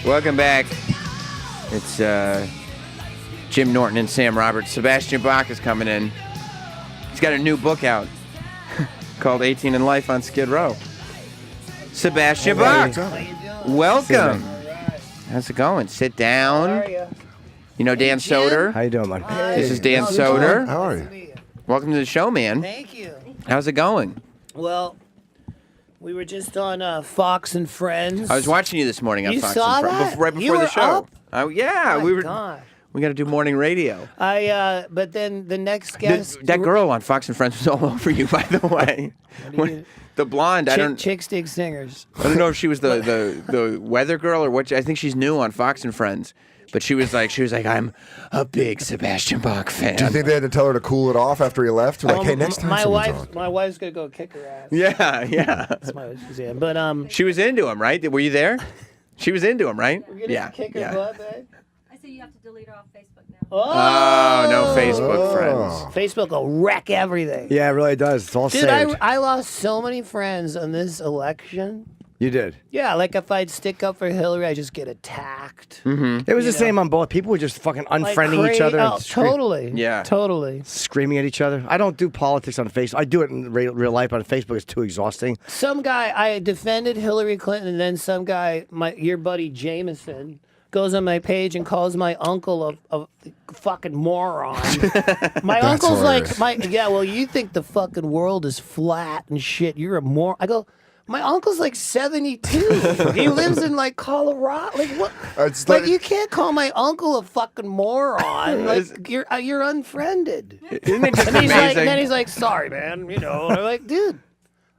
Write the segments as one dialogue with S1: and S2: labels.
S1: Welcome back. It's Jim Norton and Sam Roberts. Sebastian Bach is coming in. He's got a new book out called 18 in Life on Skid Row. Sebastian Bach, welcome. How's it going? Sit down.
S2: How are you?
S1: You know Dan Soder?
S3: How you doing, man?
S1: This is Dan Soder.
S4: How are you?
S1: Welcome to the show, man.
S2: Thank you.
S1: How's it going?
S2: Well, we were just on Fox and Friends.
S1: I was watching you this morning on
S2: You
S1: Fox
S2: saw
S1: and Friends,
S2: that?
S1: right before
S2: You
S1: the
S2: were
S1: show.
S2: up?
S1: Oh yeah,
S2: My
S1: we were.
S2: God.
S1: We got to do morning radio.
S2: But then the next guest.
S1: That girl on Fox and Friends was all over you, by the way. The blonde.
S2: Chick Stick Singers.
S1: I don't know if she was the weather girl or what. I think she's new on Fox and Friends. But she was like, I'm a big Sebastian Bach fan.
S4: Do you think they had to tell her to cool it off after he left? Like, hey, next time
S2: My wife's gonna go kick her ass.
S1: Yeah.
S2: That's my wife's in. But
S1: She was into him, right? Were you there? She was into him, right?
S2: We're gonna kick her butt, babe.
S5: I said you have to delete her off Facebook now.
S1: Oh, no Facebook friends.
S2: Facebook will wreck everything.
S3: Yeah, it really does. It's all
S2: Dude,
S3: saved.
S2: I lost so many friends on this election.
S3: You did.
S2: Yeah, like if I'd stick up for Hillary, I just get attacked.
S1: Mm-hmm.
S3: It was the same on both. People were just fucking unfriending each other.
S2: Oh,
S3: and
S2: totally.
S1: Yeah.
S2: Totally.
S3: Screaming at each other. I don't do politics on Facebook. I do it in real life. On Facebook, it's too exhausting.
S2: Some guy, I defended Hillary Clinton, and then some guy, your buddy Jameson, goes on my page and calls my uncle a fucking moron. My uncle's
S4: hilarious.
S2: well, you think the fucking world is flat and shit. You're a moron. I go, my uncle's like 72. He lives in like Colorado. Like what?
S4: It's
S2: Like
S4: like-
S2: you can't call my uncle a fucking moron. Like you're unfriended.
S1: Isn't it just
S2: And
S1: amazing?
S2: then he's like, sorry, man. You know, and I'm like, dude,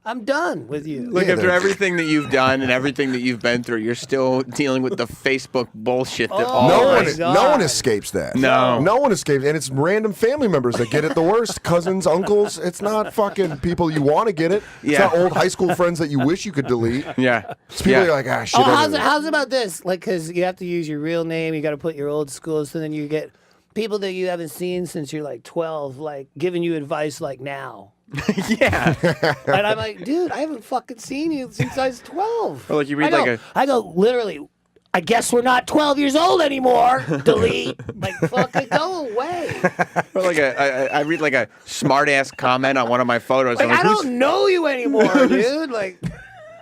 S2: I'm done with you.
S1: Look,
S4: Yeah,
S1: after
S4: they're-
S1: everything that you've done and everything that you've been through, you're still dealing with the Facebook bullshit that
S2: Oh,
S1: all
S4: No
S1: of
S4: one,
S1: us-
S2: God.
S4: no one escapes that.
S1: No.
S4: one escapes, and it's random family members that get it the worst. Cousins, uncles. It's not fucking people you want to get it. It's
S1: Yeah.
S4: not old high school friends that you wish you could delete.
S1: Yeah.
S4: It's people
S1: Yeah.
S4: you're like, ah, shit.
S2: Oh,
S4: I did it.
S2: how's about this? Like, because you have to use your real name, you got to put your old school, so then you get people that you haven't seen since you're like 12, like giving you advice like now.
S1: Yeah.
S2: And I'm like, dude, I haven't fucking seen you since I was 12.
S1: Or like you read like
S2: I go, literally, I guess we're not 12 years old anymore. Delete. Like, fucking go away.
S1: Or like I read like a smart ass comment on one of my photos.
S2: Like,
S1: I'm
S2: I don't know you anymore, dude. Like,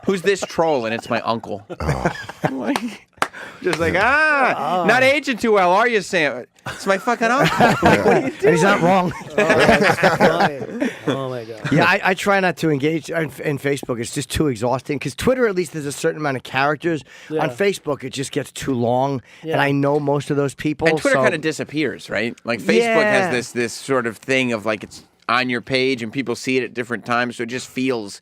S1: who's this troll? And it's my uncle. I'm like, just like, not aging too well, are you, Sam? It's my fucking uncle. Like, what are you doing?
S3: And he's not wrong.
S2: that's funny. Oh, my God.
S3: Yeah, I try not to engage in Facebook. It's just too exhausting. Because Twitter, at least, there's a certain amount of characters.
S2: Yeah.
S3: On Facebook, it just gets too long.
S2: Yeah.
S3: And I know most of those people.
S1: And Twitter
S3: so-
S1: kind of disappears, right? Like Facebook
S3: Yeah.
S1: has this sort of thing of like it's on your page and people see it at different times, so it just feels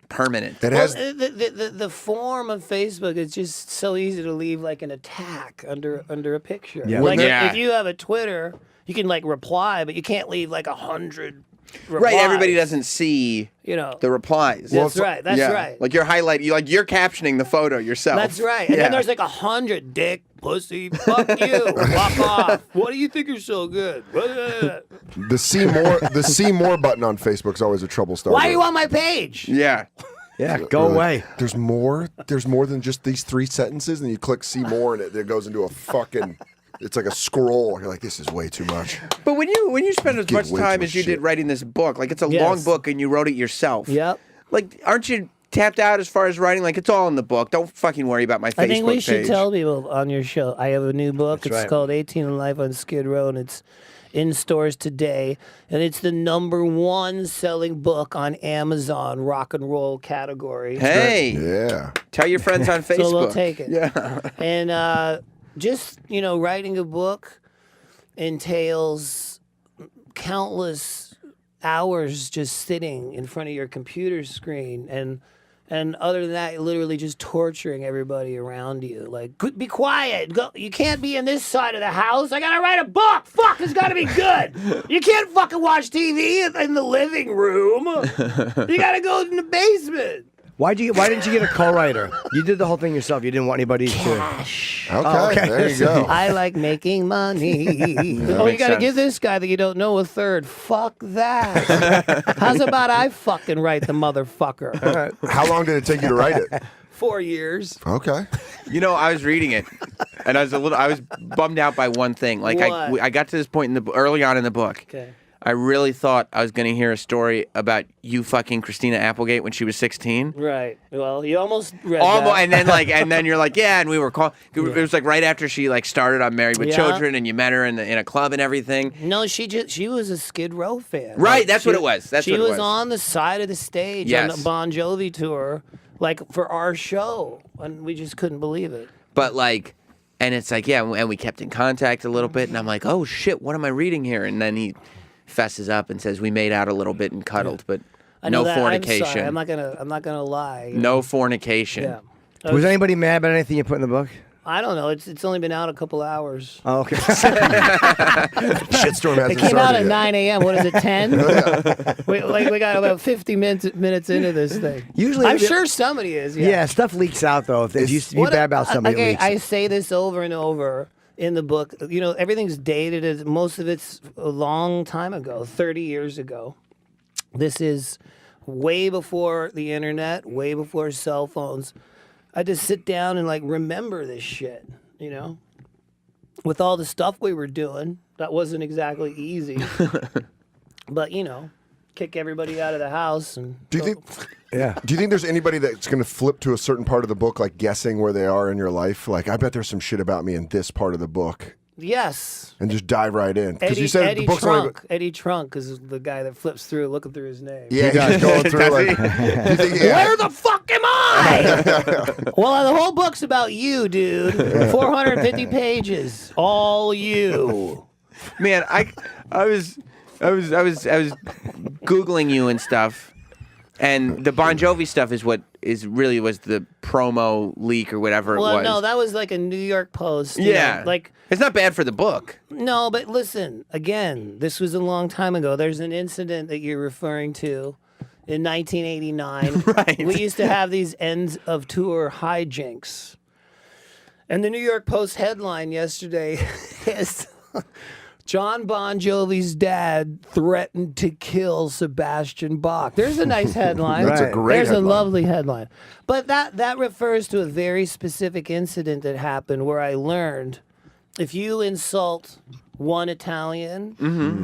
S1: permanent.
S4: It
S2: Well,
S4: has.
S2: the form of Facebook is just so easy to leave like an attack under a picture.
S3: Yeah.
S2: Like
S1: Yeah.
S2: if you have a Twitter, you can like reply, but you can't leave like 100 replies.
S1: Right, everybody doesn't see
S2: You know.
S1: the replies.
S2: That's right. That's
S1: Yeah.
S2: right.
S1: Like you're captioning the photo yourself.
S2: That's right. And
S1: Yeah.
S2: then there's like 100 dick, pussy, fuck you, walk off. What do you think you're so good?
S4: The see more button on Facebook is always a trouble starter.
S2: Why are you on my page?
S1: Yeah.
S3: Yeah, go away.
S4: There's more. There's more than just these 3 sentences, and you click see more, and it goes into a fucking. It's like a scroll. You're like, this is way too much.
S1: But when you spend as
S4: Give
S1: much
S4: way
S1: time
S4: too
S1: as you
S4: much
S1: did
S4: shit.
S1: writing this book, like it's a
S2: Yes.
S1: long book and you wrote it yourself.
S2: Yep.
S1: Like, aren't you tapped out as far as writing? Like, it's all in the book. Don't fucking worry about my Facebook
S2: I think we should
S1: page.
S2: tell people on your show. I have a new book.
S3: That's
S2: It's
S3: right.
S2: called 18 in Life on Skid Row, and it's in stores today. And it's the #1 selling book on Amazon rock and roll category.
S1: Hey,
S4: Yeah.
S1: tell your friends on Facebook.
S2: So we'll take it.
S1: Yeah.
S2: And just, writing a book entails countless hours just sitting in front of your computer screen and other than that, literally just torturing everybody around you. Like, be quiet. Go. You can't be in this side of the house. I gotta write a book. Fuck, it's gotta be good. You can't fucking watch TV in the living room. You gotta go in the basement.
S3: Why didn't you get a co-writer? You did the whole thing yourself. You didn't want anybody to.
S2: Cash.
S4: Okay, there you go.
S2: I like making money. Oh, you
S1: makes
S2: gotta
S1: sense.
S2: give this guy that you don't know a third. Fuck that. How's about I fucking write the motherfucker?
S4: How long did it take you to write it?
S2: 4 years.
S4: Okay.
S1: You know, I was reading it, and I was bummed out by one thing. Like,
S2: What?
S1: I got to this point early on in the book.
S2: Okay.
S1: I really thought I was going to hear a story about you fucking Christina Applegate when she was 16.
S2: Right. Well, you almost read
S1: Almost,
S2: that.
S1: and then you're like, yeah, and we were called. It was like right after she like started on Married with
S2: Yeah.
S1: Children, and you met her in a club and everything.
S2: No, she was a Skid Row fan.
S1: Right,
S2: Like,
S1: that's what it was.
S2: She was on the side of the stage on
S1: Yes.
S2: the Bon Jovi tour, like for our show, and we just couldn't believe it.
S1: But like, and it's like, yeah, and we kept in contact a little bit, and I'm like, oh shit, what am I reading here? And then he fesses up and says we made out a little bit and cuddled, but
S2: I know
S1: no
S2: that,
S1: fornication.
S2: I'm, sorry, I'm not gonna lie.
S1: No fornication.
S2: Yeah.
S3: Was anybody mad about anything you put in the book?
S2: I don't know. It's only been out a couple hours.
S3: Oh, okay.
S4: Shitstorm hasn't
S2: It came out
S4: started
S2: at
S4: yet.
S2: 9 a.m. What is it, 10? we got about 50 minutes into this thing.
S3: Usually-
S2: I'm sure somebody is.
S3: Yeah, stuff leaks out though. If you bad about somebody, it
S2: Okay,
S3: leaks.
S2: I say this over and over in the book. You know, everything's dated. Most of it's a long time ago, 30 years ago. This is way before the internet, way before cell phones. I just sit down and like remember this shit, you know? With all the stuff we were doing, that wasn't exactly easy. But, you know, kick everybody out of the house and
S4: Do you think?
S3: Yeah.
S4: Do you think there's anybody that's going to flip to a certain part of the book, like guessing where they are in your life? Like, I bet there's some shit about me in this part of the book,
S2: yes.
S4: and just dive right in. Because you said
S2: Eddie
S4: the book's only.
S2: Eddie Trunk is the guy that flips through looking through his name.
S4: Yeah, he's going through like. Do you think, yeah,
S2: Where the fuck am I? Well, the whole book's about you, dude. 450 pages, all you.
S1: Man, I was googling you and stuff, and the Bon Jovi stuff is what really was the promo leak or whatever it
S2: Well,
S1: was.
S2: no, that was like a New York Post. you
S1: yeah,
S2: know, like
S1: it's not bad for the book.
S2: no, but listen, again, this was a long time ago. There's an incident that you're referring to. In 1989,
S1: Right.
S2: we used to have these ends of tour hijinks. And the New York Post headline yesterday is John Bon Jovi's dad threatened to kill Sebastian Bach. There's a nice headline.
S4: That's a great
S2: There's
S4: headline.
S2: a lovely headline. But that refers to a very specific incident that happened where I learned if you insult one Italian,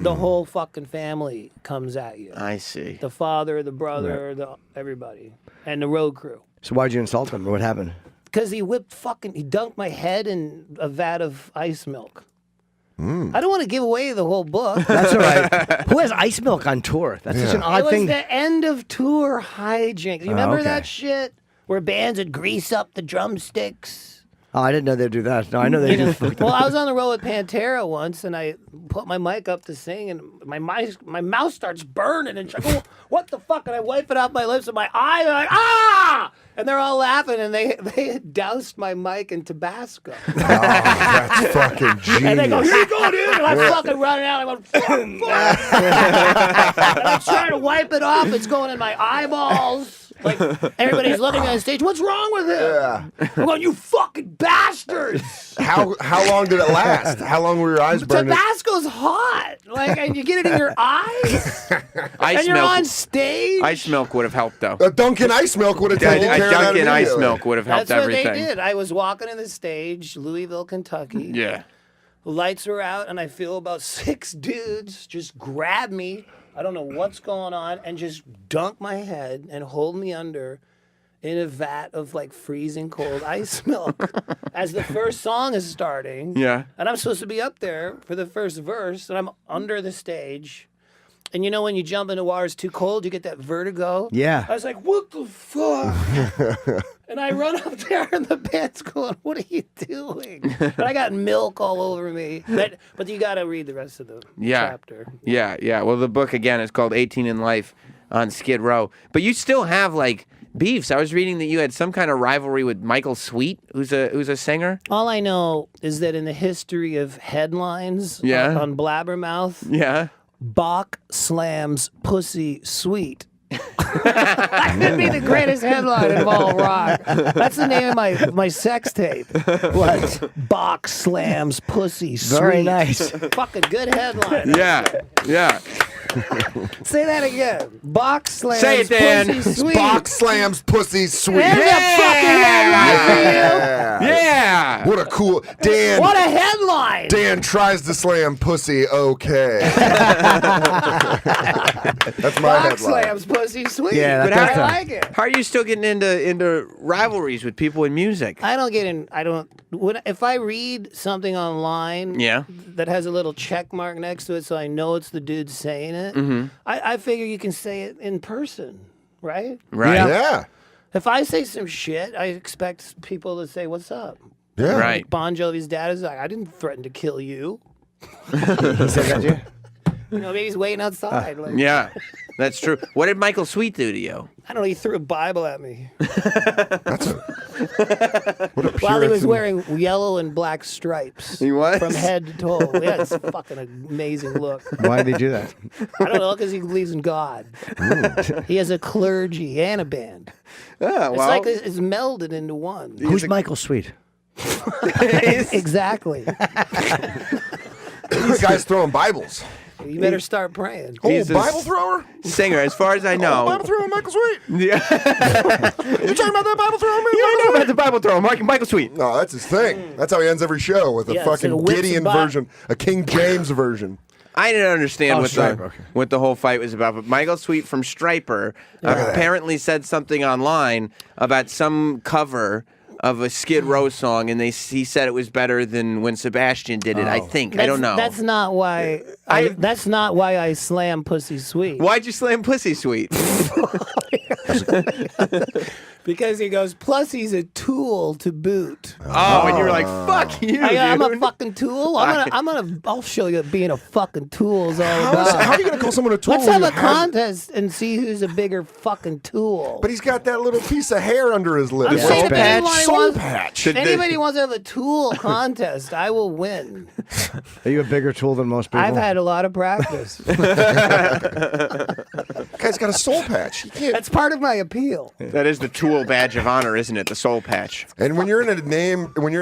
S2: the whole fucking family comes at you.
S1: I see.
S2: The father, the brother, everybody, and the road crew.
S3: So why'd you insult him? What happened?
S2: Because he dunked my head in a vat of ice milk. I don't want to give away the whole book.
S3: That's all right. Who has ice milk on tour? That's such an
S2: It
S3: odd
S2: was
S3: thing.
S2: the end of tour hijinks. You remember
S3: okay.
S2: that shit? Where bands would grease up the drumsticks.
S3: Oh, I didn't know they'd do that. No, I know they do.
S2: Well, I was on the road with Pantera once, and I put my mic up to sing, and my mouth starts burning, and I go, "What the fuck?" And I wipe it off my lips, and my eyes are like, "Ah!" And they're all laughing, and they doused my mic in Tabasco.
S4: Oh, that's fucking genius.
S2: And they go, "Here you go, dude!" And I'm fucking running out. I'm going, "Fuck, fuck!" And I'm trying to wipe it off. It's going in my eyeballs. Like everybody's looking on stage. What's wrong with him?
S4: Yeah.
S2: I'm going, "You fucking bastards!"
S4: How long did it last? How long were your eyes burning?
S2: Tabasco's hot. Like, and you get it in your eyes.
S1: Ice
S2: And you're
S1: milk.
S2: on stage.
S1: Ice milk would have helped though.
S4: Dunkin' ice milk would have taken care of that
S1: Dunkin' ice
S4: immediately.
S1: milk would have helped
S2: That's what
S1: everything.
S2: they did. I was walking in the stage, Louisville, Kentucky.
S1: Yeah.
S2: The lights are out, and I feel about 6 dudes just grab me. I don't know what's going on, and just dunk my head and hold me under in a vat of like freezing cold ice milk as the first song is starting.
S1: Yeah.
S2: And I'm supposed to be up there for the first verse, and I'm under the stage. And you know when you jump into water, it's too cold, you get that vertigo.
S3: Yeah.
S2: I was like, what the fuck? And I run up there, and the band's going, what are you doing? And I got milk all over me. But you got to read the rest of the chapter.
S1: Yeah. Well, the book again is called 18 in Life on Skid Row. But you still have like beefs. I was reading that you had some kind of rivalry with Michael Sweet, who's a singer.
S2: All I know is that in the history of headlines
S1: Yeah.
S2: on Blabbermouth,
S1: Yeah.
S2: Bach slams pussy sweet. That could be the greatest headline of all rock. That's the name of my sex tape. What? Bach slams pussy sweet.
S3: Very nice.
S2: Fucking good headline.
S1: Yeah.
S2: Say that again. Bach slams
S1: Say it, Dan.
S2: pussy sweet.
S4: Bach slams pussy sweet.
S2: There's a fucking headline for you.
S1: Yeah.
S4: What a cool Dan.
S2: What a headline.
S4: Dan tries to slam pussy. Okay. That's my
S2: Bach
S4: headline.
S2: slams pussy sweet.
S3: Yeah,
S2: but
S3: that's
S2: I
S3: right.
S2: like it.
S1: How are you still getting into rivalries with people in music?
S2: I don't get in. I don't. If I read something online,
S1: Yeah.
S2: that has a little check mark next to it, so I know it's the dude saying it.
S1: Mm-hmm.
S2: I figure you can say it in person, right?
S1: Right.
S4: Yeah.
S2: If I say some shit, I expect people to say, "What's up?"
S4: Yeah.
S1: Right.
S2: Bon Jovi's dad is like, "I didn't threaten to kill you."
S3: He said that to you?
S2: You know, maybe he's waiting outside. Like,
S1: Yeah. That's true. What did Michael Sweet do to you?
S2: I don't know. He threw a Bible at me
S4: What a
S2: while he was
S4: Puritan.
S2: wearing yellow and black stripes.
S1: He was?
S2: From head to toe. Yeah, it's a fucking amazing look.
S3: Why did he do that?
S2: I don't know, because he believes in God. He has a clergy and a band.
S1: Oh,
S2: It's like it's melded into one.
S3: Who's Michael Sweet?
S2: Exactly.
S4: This guy's throwing Bibles.
S2: You better start praying.
S4: Oh,
S1: He's a
S4: Bible thrower?
S1: singer, as far as I know.
S4: Bible thrower, Michael Sweet.
S1: Yeah.
S4: You talking about that Bible thrower?
S1: You don't know about the Bible thrower, Michael Sweet.
S4: No, that's his thing. That's how he ends every show with a
S2: Yeah, it's
S4: fucking
S2: like a whips
S4: Gideon
S2: and bop.
S4: version, a King James version.
S1: I didn't understand
S3: Stryper, okay.
S1: what the whole fight was about, but Michael Sweet from Stryper apparently said something online about some cover of a Skid Row song, and he said it was better than when Sebastian did it. I think. I don't know.
S2: That's not why. That's not why I slam pussy sweet.
S1: Why'd you slam Pussy Sweet?
S2: Because he goes. Plus, he's a tool to boot.
S1: Oh, and you were like, "Fuck you,
S2: I'm a
S1: dude."
S2: fucking tool. I'll show you what being a fucking tool is all about.
S4: How are you going to call someone a tool?
S2: Let's
S4: when
S2: have
S4: he
S2: a
S4: has-
S2: contest and see who's a bigger fucking tool.
S4: But he's got that little piece of hair under his lip.
S2: I'm
S1: soul
S2: saying if
S1: patch.
S2: anybody
S4: Soul
S2: wants-
S4: patch.
S2: If anybody wants to have a tool contest, I will win.
S3: Are you a bigger tool than most people?
S2: I've had a lot of practice.
S4: Guy's got a soul patch. You can't.
S2: That's part of my appeal.
S1: That is the Tool badge of honor, isn't it? The soul patch.
S4: And when you're in a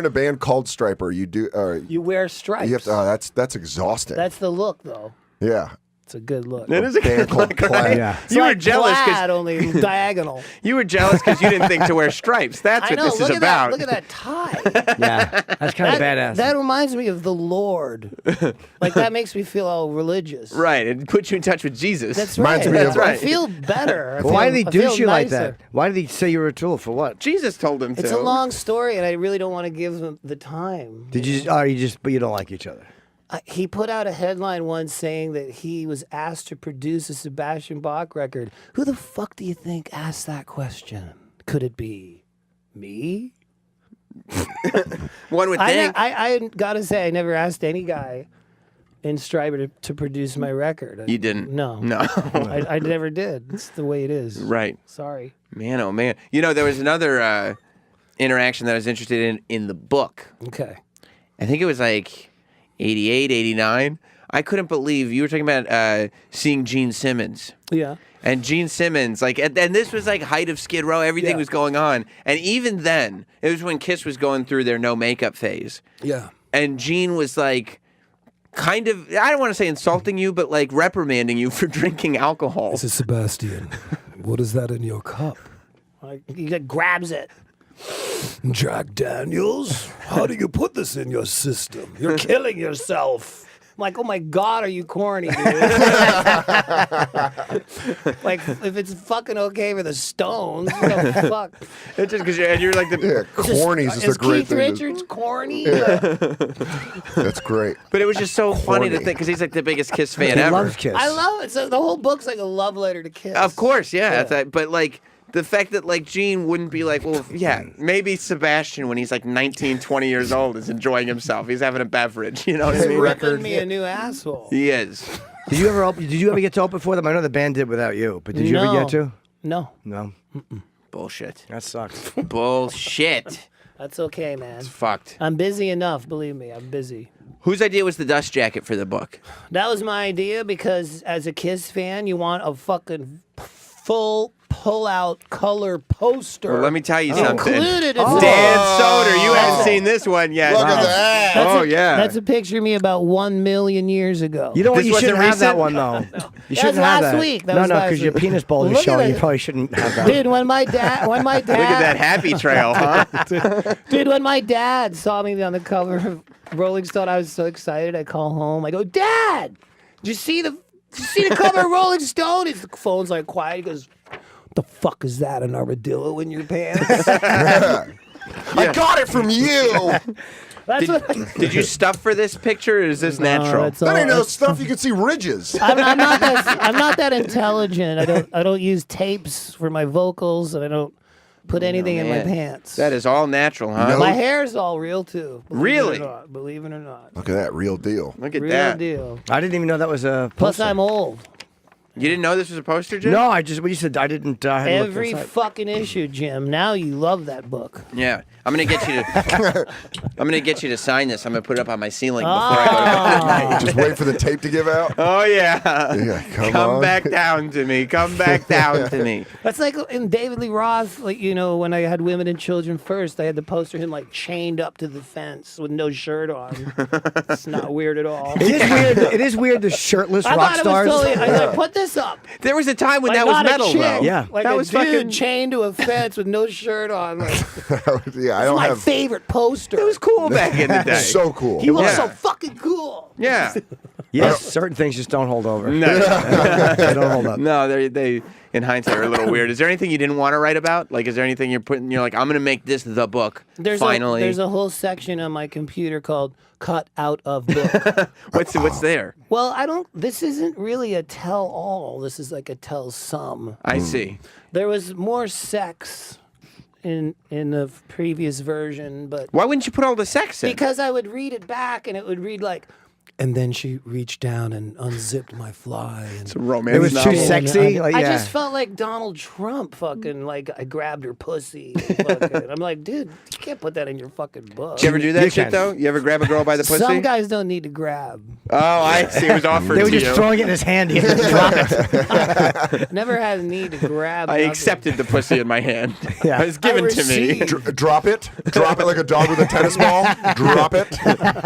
S4: band called Stryper, you do.
S2: You wear stripes.
S4: You have to. Oh, that's exhausting.
S2: That's the look, though.
S4: yeah.
S2: It's a good look.
S1: That is a
S4: Band
S1: good
S4: called
S1: look,
S4: Plaid.
S1: right?
S3: Yeah.
S2: It's
S1: You were
S2: like
S1: jealous
S2: plaid,
S1: because
S2: only diagonal.
S1: you didn't think to wear stripes. That's
S2: I
S1: what
S2: know.
S1: this
S2: Look
S1: is
S2: at
S1: about.
S2: that. Look at that tie.
S3: Yeah, that's kind of badass.
S2: That reminds me of the Lord. Like that makes me feel all religious.
S1: Right, it puts you in touch with Jesus.
S2: That's
S4: Reminds
S2: right.
S4: me of-
S1: That's right.
S2: I feel better. I
S3: Why
S2: feel-
S3: did
S2: I
S3: he
S2: feel
S3: douche you like
S2: nicer.
S3: that? Why did he say you were a tool? For what?
S1: Jesus told him to.
S2: It's a long story, and I really don't want to give him the time.
S3: Did you? But you don't like each other.
S2: He put out a headline once saying that he was asked to produce a Sebastian Bach record. Who the fuck do you think asked that question? Could it be me?
S1: One would think.
S2: I gotta say, I never asked any guy in Stryper to produce my record.
S1: You didn't?
S2: No.
S1: No.
S2: I never did. It's the way it is.
S1: Right.
S2: Sorry.
S1: Man, oh man. You know, there was another interaction that I was interested in the book.
S2: Okay.
S1: I think it was like 88, 89. I couldn't believe you were talking about seeing Gene Simmons.
S2: Yeah.
S1: And Gene Simmons, like, and this was like height of Skid Row. Everything
S2: Yeah.
S1: was going on. And even then, it was when Kiss was going through their no makeup phase.
S2: Yeah.
S1: And Gene was like, kind of, I don't want to say insulting you, but like reprimanding you for drinking alcohol.
S6: This is Sebastian. What is that in your cup?
S2: Like, he like, grabs it.
S6: Jack Daniels? How do you put this in your system?
S2: You're killing yourself. I'm like, oh my God, are you corny, dude? Like, if it's fucking okay for the Stones, what the fuck?
S1: It's just because you're like the.
S4: Yeah, corny is just a great
S2: Keith
S4: thing.
S2: Richards corny?
S4: That's great.
S1: But it was just so funny to
S4: Corny.
S1: think because he's like the biggest Kiss fan
S3: He
S1: ever.
S3: loves Kiss.
S2: I love it. So the whole book's like a love letter to Kiss.
S1: Of course, yeah.
S2: Yeah.
S1: That's but like the fact that like Gene wouldn't be like, well, yeah, maybe Sebastian when he's like 19, 20 years old is enjoying himself. He's having a beverage. You know what I
S2: He's
S1: mean?
S2: ripping me a new asshole.
S1: He is.
S3: Did you ever get to open for them? I know the band did without you, but did you ever
S2: No.
S3: get to?
S2: No,
S3: No.
S1: Bullshit.
S3: That sucks.
S1: Bullshit.
S2: that's okay, man.
S1: Fucked.
S2: I'm busy enough, believe me. I'm busy.
S1: Whose idea was the dust jacket for the book?
S2: That was my idea because as a Kiss fan, you want a fucking full pull-out color poster.
S1: Well, let me tell you something.
S2: Included
S1: Dan
S2: in
S1: Soder, you haven't seen this one yet.
S4: Look at that.
S2: That's a picture of me about 1 million years ago.
S3: You know what?
S1: This
S3: You shouldn't
S1: wasn't
S3: have that
S1: recent?
S3: one though. You
S2: That
S3: shouldn't
S2: was
S3: have
S2: last
S3: that.
S2: week. That
S3: No,
S2: was
S3: no,
S2: last
S3: because your
S2: week.
S3: penis bulge is
S2: Look at
S3: showing. You
S2: it.
S3: probably shouldn't have that.
S2: Dude, when my dad,
S1: Look at that happy trail, huh?
S2: Dude, when my dad saw me on the cover of Rolling Stone, I was so excited. I call home. I go, Dad, did you see the cover of Rolling Stone? His phone's like quiet. He goes, what the fuck is that? An armadillo in your pants?
S4: I got it from you.
S2: That's what.
S1: Did you stuff for this picture, or is this natural?
S2: That's
S4: That
S2: all-
S4: ain't no stuff. You can see ridges.
S2: I'm not that intelligent. I don't use tapes for my vocals, and I don't put anything in my
S1: man.
S2: pants.
S1: That is all natural, huh?
S4: No.
S2: My hair's all real too.
S1: Really?
S2: Believe it or not.
S4: Look at that real deal.
S1: Look at
S2: Real
S1: that.
S2: deal.
S3: I didn't even know that was a.
S2: Plus,
S3: poster.
S2: I'm old.
S1: You didn't know this was a poster, Jim?
S3: No, I just when you said I didn't. I hadn't looked
S2: Every
S3: inside.
S2: fucking issue, Jim. Now you love that book.
S1: Yeah, I'm gonna get you to. I'm gonna get you to sign this. I'm gonna put it up on my ceiling before I go to bed.
S4: Just wait for the tape to give out.
S1: Oh yeah.
S4: Yeah, come
S1: Come
S4: on.
S1: back down to me. Come back down to me.
S2: That's like in David Lee Roth, like, you know, when I had Women and Children First, I had the poster of him like chained up to the fence with no shirt on. It's not weird at all.
S3: It is weird. It is weird. The shirtless
S2: I
S3: rock
S2: thought
S3: stars.
S2: it was totally. I was like, put this up.
S1: There was a time when
S2: Like,
S1: that was
S2: not a
S1: metal,
S2: chick,
S1: though.
S3: Yeah.
S2: like
S1: that
S2: a
S1: was
S2: dude
S1: fucking.
S2: chained to a fence with no shirt on. Like,
S4: Yeah, I don't
S2: my
S4: have.
S2: favorite poster.
S1: It was cool back in the day.
S4: So cool.
S2: He was
S1: Yeah.
S2: so fucking cool.
S1: Yeah.
S3: Yes, certain things just don't hold over.
S1: No,
S3: They don't hold up.
S1: no, they in hindsight are a little weird. Is there anything you didn't want to write about? Like, is there anything you're like, I'm gonna make this the book. Finally.
S2: There's a whole section on my computer called "Cut Out of Book."
S1: What's there?
S2: Well, this isn't really a tell-all. This is like a tell-some.
S1: I see.
S2: There was more sex in the previous version, but
S1: Why wouldn't you put all the sex in?
S2: because I would read it back and it would read like, and then she reached down and unzipped my fly. And
S1: it's a romance
S3: It was
S1: novel.
S3: too sexy.
S2: I
S3: Like, yeah.
S2: just felt like Donald Trump fucking like I grabbed her pussy. Fucking. I'm like, dude, you can't put that in your fucking book.
S1: Did you ever do that
S3: You
S1: shit
S3: can.
S1: though? You ever grab a girl by the pussy?
S2: Some guys don't need to grab.
S1: Oh, I see. It was offered
S3: They were
S1: to
S3: just
S1: you.
S3: throwing it in his hand. He had to drop it.
S2: Never had a need to grab.
S1: I
S2: nothing.
S1: accepted the pussy in my hand.
S3: Yeah.
S1: It was given
S2: I
S1: to me.
S2: received.
S4: Drop it. Drop it like a dog with a tennis ball. Drop it.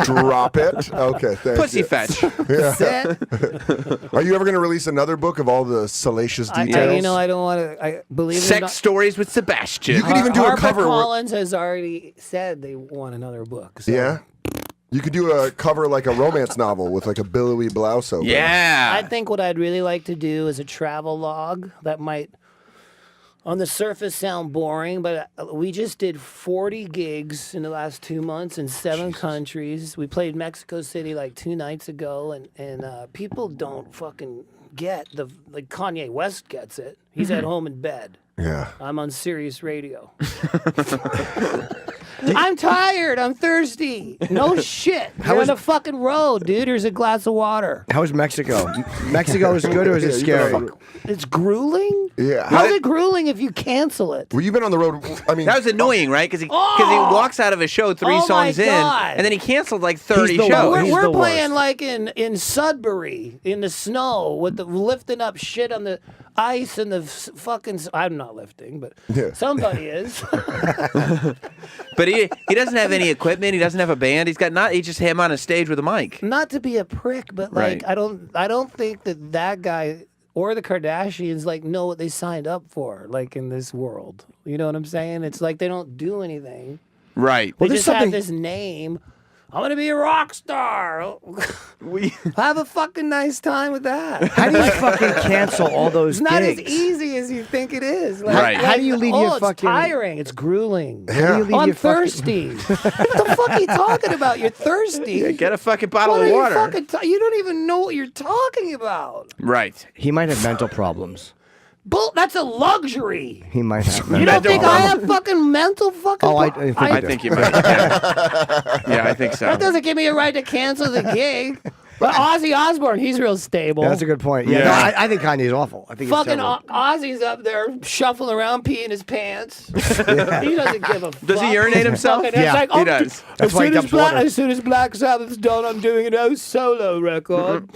S4: Drop it. Okay, thank
S1: Pussy
S4: you.
S1: fetch.
S2: That's it.
S4: Are you ever going to release another book of all the salacious details?
S2: I don't want to. I believe it or
S1: Sex
S2: not,
S1: stories with Sebastian.
S4: You could even do a cover.
S2: HarperCollins has already said they want another book. So
S4: Yeah. You could do a cover like a romance novel with like a billowy blouse over.
S1: Yeah.
S2: I think what I'd really like to do is a travel log that might, on the surface, sound boring, but we just did 40 gigs in the last 2 months in 7 countries. We played Mexico City like 2 nights ago, and people don't fucking get like Kanye West gets it. He's at home in bed.
S4: Yeah.
S2: I'm on Sirius Radio. I'm tired. I'm thirsty. No shit. You're on the fucking road, dude. Here's a glass of water.
S3: How was Mexico? Mexico is good or is it
S4: Yeah, you
S3: scary?
S4: know,
S2: It's grueling?
S4: Yeah.
S2: How's it grueling if you cancel it?
S4: Well, you've been on the road. I mean,
S1: That was annoying, right? Because he walks out of a show 3
S2: Oh my
S1: songs in,
S2: God.
S1: and then he canceled like 30
S3: He's the
S1: shows.
S3: worst. He's
S2: We're
S3: the
S2: playing
S3: worst.
S2: like in Sudbury in the snow with the lifting up shit on the ice and the fucking. I'm not lifting, but
S4: Yeah.
S2: somebody is.
S1: But he doesn't have any equipment. He doesn't have a band. He's just him on a stage with a mic.
S2: Not to be a prick, but like
S1: Right.
S2: I don't think that guy or the Kardashians like know what they signed up for, like in this world. You know what I'm saying? It's like they don't do anything.
S1: Right.
S2: They
S3: there's
S2: just have
S3: something-
S2: this name. I'm gonna be a rock star.
S1: We,
S2: Have a fucking nice time with that.
S3: How do you fucking cancel all those
S2: It's not
S3: gigs?
S2: as easy as you think it is. Like,
S1: Right.
S3: How do you leave your
S2: it's
S3: fucking-
S2: tiring. It's grueling.
S4: Yeah.
S3: How do you leave
S2: I'm
S3: your fucking-
S2: thirsty. What the fuck are you talking about? You're thirsty.
S1: yeah, get a fucking bottle
S2: What
S1: of
S2: are you
S1: water.
S2: fucking you don't even know what you're talking about.
S1: Right.
S3: He might have mental problems.
S2: That's a luxury.
S3: He might have.
S2: You don't
S1: Mental
S2: think I
S1: problems.
S2: have fucking mental fucking?
S3: Oh, I think
S1: I
S3: you do.
S1: think you might. Yeah, I think so.
S2: That doesn't give me a right to cancel the gig. But Ozzy Osbourne, he's real stable.
S3: Yeah, that's a good point. Yeah,
S1: Yeah.
S3: No, I think Kanye's awful. I think he's
S2: Fucking
S3: terrible.
S2: Ozzy's up there shuffling around, peeing his pants. He doesn't give a fuck.
S1: Does he urinate himself?
S2: Fucking- it's
S3: Yeah,
S2: like,
S1: he
S2: oh,
S1: does.
S3: That's why he dumps water.
S2: As soon as Black Sabbath's done, I'm doing an solo record.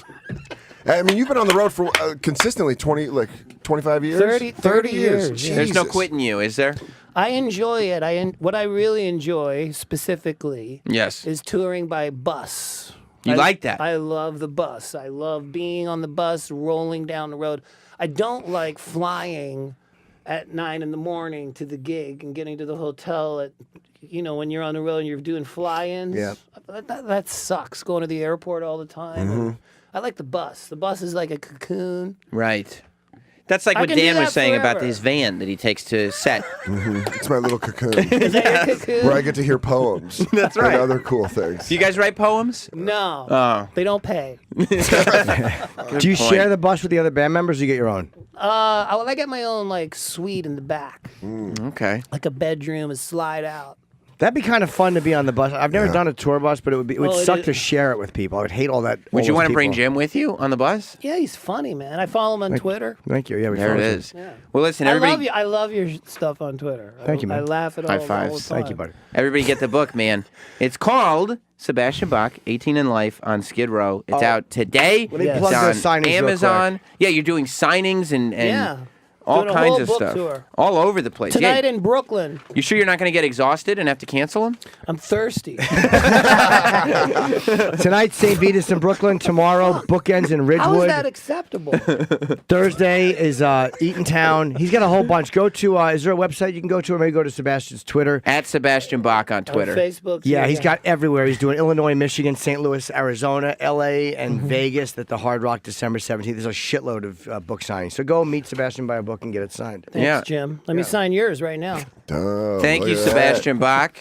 S4: I mean, you've been on the road for consistently 25 years?
S2: 30 years.
S4: Jesus.
S1: There's no quitting you, is there?
S2: I enjoy it. What I really enjoy specifically
S1: Yes.
S2: is touring by bus.
S1: You like that?
S2: I love the bus. I love being on the bus, rolling down the road. I don't like flying at 9 a.m. to the gig and getting to the hotel at, when you're on the road and you're doing fly-ins.
S3: Yeah.
S2: That sucks, going to the airport all the time. And I like the bus. The bus is like a cocoon.
S1: Right. That's like
S2: I
S1: what
S2: can do
S1: Dan was
S2: that
S1: saying about
S2: forever.
S1: his van that he takes to set.
S4: It's my little cocoon
S2: Is that your cocoon?
S4: where I get to hear poems.
S1: That's right.
S4: And other cool things.
S1: Do you guys write poems?
S2: No.
S1: Oh.
S2: They don't pay.
S3: Do you share the bus with the other band members or you get your own?
S2: I get my own suite in the back,
S1: Okay.
S2: like a bedroom, a slide out.
S3: That'd be kind of fun to be on the bus. I've never done a tour bus, but it would
S2: Well, it
S3: suck
S2: is-
S3: to share it with people. I would hate all that.
S1: Would you
S3: want
S1: want to bring Jim with you on the bus?
S2: Yeah, he's funny, man. I follow him on Twitter.
S3: Thank you. Yeah, we
S1: There it
S3: follow you.
S1: is. Well, listen,
S2: I
S1: everybody.
S2: love you. I love your stuff on Twitter.
S3: Thank you, man.
S2: I laugh at
S1: High
S2: all the
S1: fives.
S2: time.
S3: Thank you, buddy.
S1: Everybody get the book, man. It's called Sebastian Bach, 18 in Life on Skid Row. It's out today.
S3: Let me
S2: Yes.
S3: plug
S1: It's
S3: those
S1: on
S3: signings real
S1: Amazon. Yeah, you're doing signings and
S2: Yeah.
S1: all
S2: Doing a
S1: kinds
S2: whole
S1: of
S2: book
S1: stuff.
S2: tour.
S1: All over the place.
S2: Tonight
S1: Yeah.
S2: in Brooklyn.
S1: You sure you're not going to get exhausted and have to cancel them?
S2: I'm thirsty.
S3: Tonight, St. Vitus in Brooklyn. Tomorrow, Bookends in
S2: How is
S3: Ridgewood.
S2: that acceptable?
S3: Thursday is Eatontown. He's got a whole bunch. Go to, is there a website you can go to, or maybe go to Sebastian's Twitter?
S1: At Sebastian Bach on Twitter.
S2: On Facebook.
S3: Yeah,
S2: too,
S3: he's got everywhere. He's doing Illinois, Michigan, St. Louis, Arizona, LA, and Vegas at the Hard Rock December 17th. There's a shitload of book signings. So go meet Sebastian, buy a book, and get it signed.
S2: Thanks,
S1: Yeah.
S2: Jim. Let me sign yours right now.
S1: Thank you, Sebastian Bach.